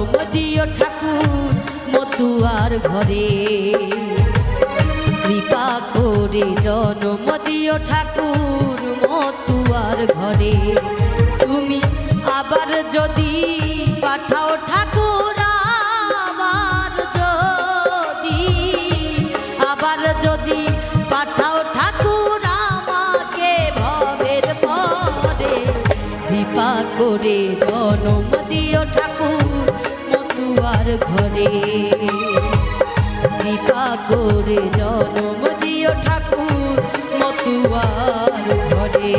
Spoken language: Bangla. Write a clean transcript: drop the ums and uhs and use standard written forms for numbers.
জনম দিও ঠাকুর মতুয়ার ঘরে। কৃপা করে জনম দিও ঠাকুর মতুয়ার ঘরে। তুমি আবার যদি পাঠাও ঠাকুর, আবার যদি পাঠাও ঠাকুর আমাকে ভবের পরে। কৃপা করে জনম দিও ঠাকুর মতুয়ার ঘরে। কৃপা করে জনম দিও ঠাকুর মতুয়ার ঘরে।